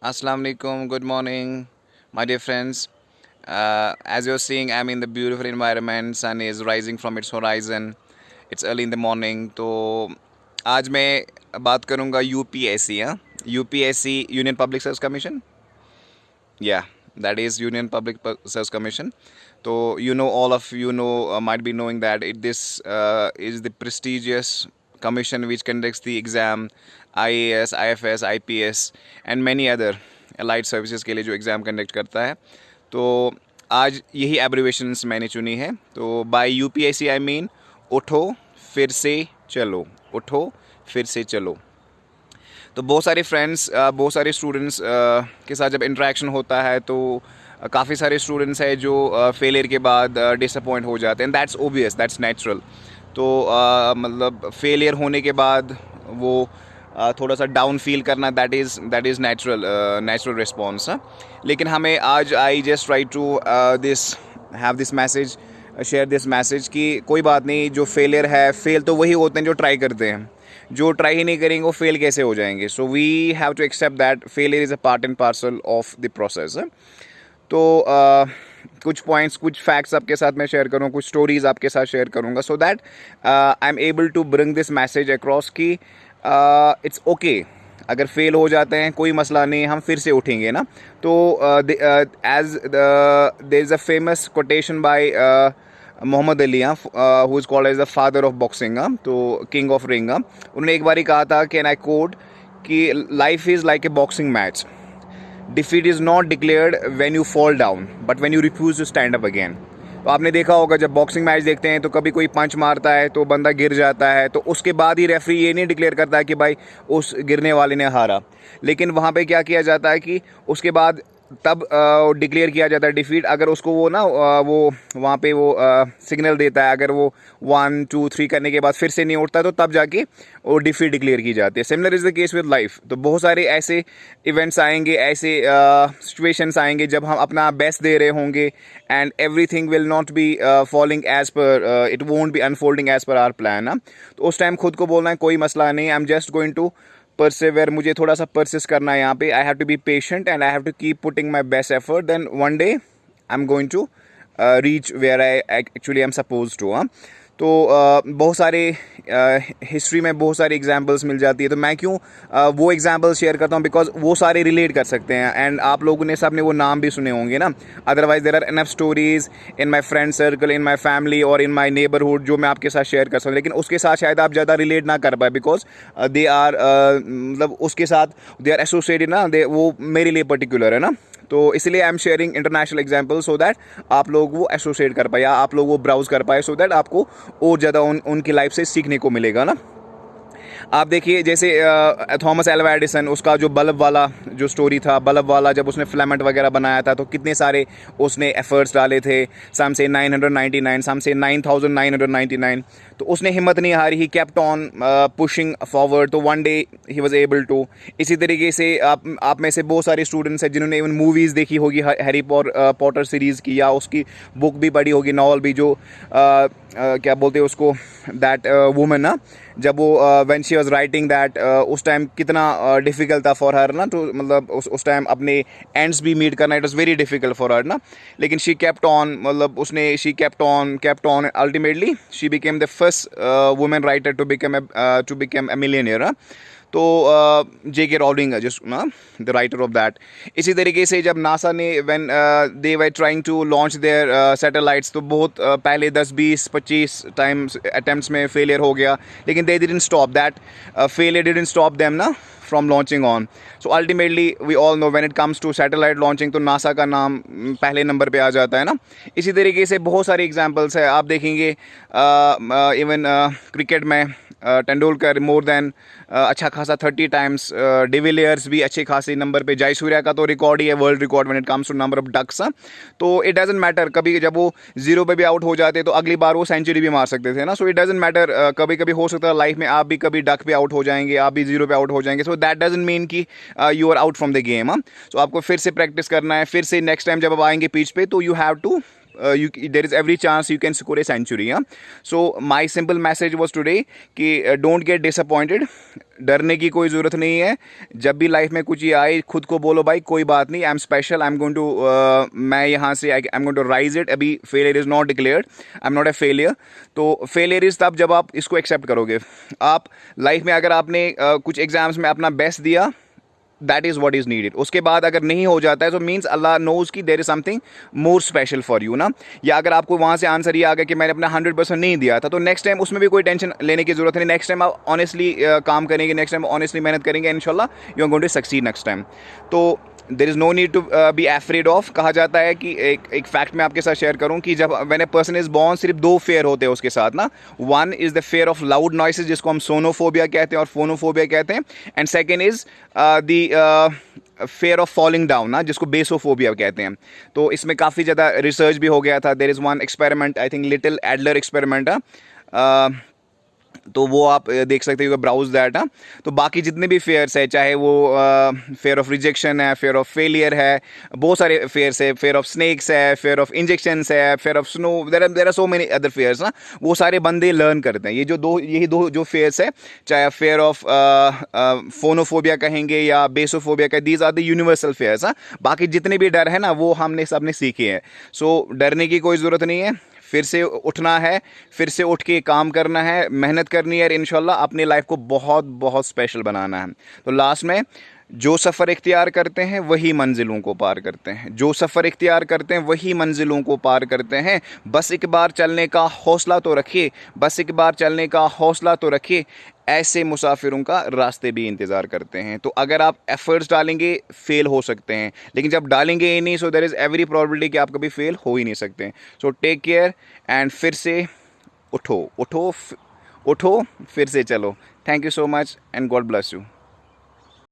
Assalamu alaikum, good morning, my dear friends. As you're seeing, I'm in the beautiful environment. Sun is rising from its horizon. It's early in the morning. तो आज मैं बात करूँगा UPSC हाँ UPSC union public service commission that is Union Public Service Commission. So all of you might be knowing that this is the prestigious commission which conducts the exam IAS, IFS, IPS and many other allied services के लिए जो exam conduct करता है. तो आज यही abbreviations मैंने चुनी है. तो बाय यूपीएससी आई मीन उठो फिर से चलो, उठो फिर से चलो. तो बहुत सारे फ्रेंड्स, बहुत सारे स्टूडेंट्स के साथ जब इंटरेक्शन होता है तो काफ़ी सारे स्टूडेंट्स हैं जो फेलियर के बाद डिसअपॉइंट हो जाते हैं. That's obvious, that's natural. तो मतलब फेलियर होने के बाद वो थोड़ा सा डाउन फील करना दैट इज़ नेचुरल रिस्पॉन्स. लेकिन हमें आज I just try to have this message, share this message कि कोई बात नहीं, जो फेलियर है, फेल तो वही होते हैं जो ट्राई करते हैं. जो ट्राई ही नहीं करेंगे वो फेल कैसे हो जाएंगे. So we have to accept that failure is a part and parcel of the process. तो कुछ पॉइंट्स, कुछ फैक्ट्स आपके साथ मैं शेयर करूँ, कुछ स्टोरीज़ आपके साथ शेयर करूँगा so that I am able to bring this message across कि इट्स ओके अगर फेल हो जाते हैं, कोई मसला नहीं, हम फिर से उठेंगे ना. तो as there is a famous quotation by Muhammad Ali, who is called as the father of boxing, तो किंग ऑफ रिंग. उन्होंने एक बार ही कहा था कि, एंड आई कोट, कि life is like a boxing match. Defeat is not declared when you fall down but when you refuse to stand up again. तो आपने देखा होगा जब बॉक्सिंग मैच देखते हैं तो कभी कोई पंच मारता है तो बंदा गिर जाता है, तो उसके बाद ही रेफरी ये नहीं डिक्लेयर करता है कि भाई उस गिरने वाले ने हारा. लेकिन वहाँ पे क्या किया जाता है कि उसके बाद तब डिक्लेयर किया जाता है डिफीट अगर उसको वो वो वहाँ पे वो सिग्नल देता है. अगर वो 1 2 3 करने के बाद फिर से नहीं उठता तो तब जाके वो डिफीट डिक्लेयर की जाती है. Similar is the case with life. तो बहुत सारे ऐसे इवेंट्स आएंगे, ऐसे सिचुएशंस आएंगे जब हम अपना बेस्ट दे रहे होंगे and everything will not be following as per, it won't be unfolding as per our plan. तो उस टाइम खुद को बोलना है कोई मसला नहीं, I am just going to persevere. मुझे थोड़ा सा परसिस्ट करना है यहाँ पे. I have to be patient and I have to keep putting my best effort. Then one day I am going to reach where I actually I am suppose to. तो बहुत सारे हिस्ट्री में बहुत सारी एग्जांपल्स मिल जाती है. तो मैं क्यों वो एग्जांपल्स शेयर करता हूँ, बिकॉज वो सारे रिलेट कर सकते हैं एंड आप लोगों ने सबने वो नाम भी सुने होंगे ना. Otherwise there are enough stories in my friend circle, in my family और इन माय नेबरहुड जो मैं आपके साथ शेयर कर सकता हूँ. लेकिन उसके साथ शायद आप ज़्यादा रिलेट ना कर पाए बिकॉज दे आर मतलब उसके साथ दे आर एसोसिएटेड ना, दे वो मेरे लिए पर्टिकुलर है ना. तो इसलिए I am sharing international example so that आप लोग वो एसोसिएट कर पाए या आप लोग वो ब्राउज कर पाए, सो दैट आपको और ज़्यादा उनकी लाइफ से सीखने को मिलेगा ना. आप देखिए जैसे थॉमस एल्वा एडिसन, उसका जो बल्ब वाला जो स्टोरी था, बल्ब वाला जब उसने फिलामेंट वगैरह बनाया था तो कितने सारे उसने एफर्ट्स डाले थे. सम से 999, सम से 9999. तो उसने हिम्मत नहीं हारी, he kept on pushing forward. तो one day he was able to. इसी तरीके से आप में से बहुत सारे स्टूडेंट्स हैं जिन्होंने इवन मूवीज़ देखी होगी हैरी पॉटर सीरीज़ की, या उसकी बुक भी पढ़ी होगी, नॉवल भी, जो क्या बोलते हैं उसको, दैट वुमन ना, जब वो when she was writing that, उस टाइम कितना डिफ़िकल्ट था फॉर हर ना. तो मतलब उस टाइम अपने एंड्स भी मीट करना, it was very difficult for her ना. लेकिन शी केप्ट ऑन, मतलब उसने she kept on ultimately she became the first women writer to become a millionaire. तो J.K. रॉलिंग जस्ट ना द राइटर ऑफ दैट. इसी तरीके से जब नासा ने when they were trying to launch their satellites, तो बहुत पहले 10 20 25 टाइम्स अटेम्प्ट्स में फेलियर हो गया, लेकिन they didn't stop that failure, didn't stop them ना from launching on. So ultimately we all know when it comes to satellite launching तो NASA का नाम पहले नंबर पे आ जाता है ना. इसी तरीके से बहुत सारे एग्जांपल्स है. आप देखेंगे इवन क्रिकेट में तेंदुलकर मोर देन अच्छा खासा 30 टाइम्स, डिविलियर्स भी अच्छे खासे नंबर पे, जयसूर्या का तो रिकॉर्ड ही है, world record when it comes to number of ducks. तो इट डजंट मैटर, कभी जब वो 0 पे भी आउट हो जाते तो अगली बार वो सेंचुरी भी मार सकते थे ना. सो इट डजंट मैटर, कभी कभी हो सकता है लाइफ में आप भी कभी डक पे आउट हो जाएंगे, आप भी 0 पे आउट हो जाएंगे. सो दैट डजंट मीन कि you are out from the game. सो आपको फिर से प्रैक्टिस करना है, फिर से नेक्स्ट टाइम जब आप आएंगे पिच पे तो you have to there is every chance you can score a century. So my simple message was today कि don't get disappointed. डरने की कोई ज़रूरत नहीं है. जब भी लाइफ में कुछ ये आए, खुद को बोलो भाई कोई बात नहीं, I am special, I am going to, मैं यहाँ से I am going to rise it. अभी failure is not declared, I am not a failure. तो फेलियर इज़ तब जब आप इसको एक्सेप्ट करोगे. आप लाइफ में अगर आपने कुछ एग्जाम्स में अपना बेस्ट दिया, that is what is needed. उसके बाद अगर नहीं हो जाता है तो मीन्स अल्लाह नोज़ कि there is something more special for you ना. या अगर आपको वहाँ से आंसर ये आ गया कि मैंने अपना 100% नहीं दिया था, तो नेक्स्ट टाइम उसमें भी कोई टेंशन लेने की ज़रूरत नहीं. नेक्स्ट टाइम आप ऑनेस्टली काम करेंगे, नेक्स्ट टाइम ऑनेस्टली मेहनत करेंगे, इंशाल्लाह you are going to succeed next time. तो there is no need to be afraid of. कहा जाता है कि एक फैक्ट मैं आपके साथ शेयर करूं कि जब when a person is born, सिर्फ 2 फेयर होते हैं उसके साथ ना. One is the fair of loud noises, जिसको हम सोनोफोबिया कहते हैं और फोनोफोबिया कहते हैं. And second is the fair of falling down ना, जिसको बेसोफोबिया कहते हैं. तो इसमें काफ़ी ज़्यादा रिसर्च भी हो गया था. There is one experiment, I think little Adler experiment है, तो वो आप देख सकते हो, ब्राउज दैट. तो बाकी जितने भी फेयर्स है, चाहे वो फेयर ऑफ रिजेक्शन है, फेयर ऑफ फेलियर है, बहुत सारे फेयर्स है, फेयर ऑफ स्नेक्स है, फेयर ऑफ इंजेक्शंस है, fear of snow, there are so many other fears ना. वो सारे बंदे लर्न करते हैं. यही दो जो फेयर्स है, चाहे फेयर ऑफ फोनोफोबिया कहेंगे या बेसोफोबिया का, these are the universal fears. बाकी जितने भी डर है ना, वो हमने सबने सीखे हैं. सो डरने की कोई ज़रूरत नहीं है. फिर से उठना है, फिर से उठ के काम करना है, मेहनत करनी है और इंशाल्लाह अपनी लाइफ को बहुत बहुत स्पेशल बनाना है. तो लास्ट में, जो सफ़र इख्तियार करते हैं वही मंजिलों को पार करते हैं. जो सफ़र इख्तियार करते हैं वही मंजिलों को पार करते हैं. बस एक बार चलने का हौसला तो रखिए, बस एक बार चलने का हौसला तो रखिए. ऐसे मुसाफिरों का रास्ते भी इंतज़ार करते हैं. तो अगर आप एफर्ट्स डालेंगे, फेल हो सकते हैं, लेकिन जब डालेंगे ही नहीं, so there is every probability कि आप कभी फेल हो ही नहीं सकते. सो टेक केयर एंड फिर से उठो, उठो, उठो, फिर से चलो. Thank you so much and God bless you.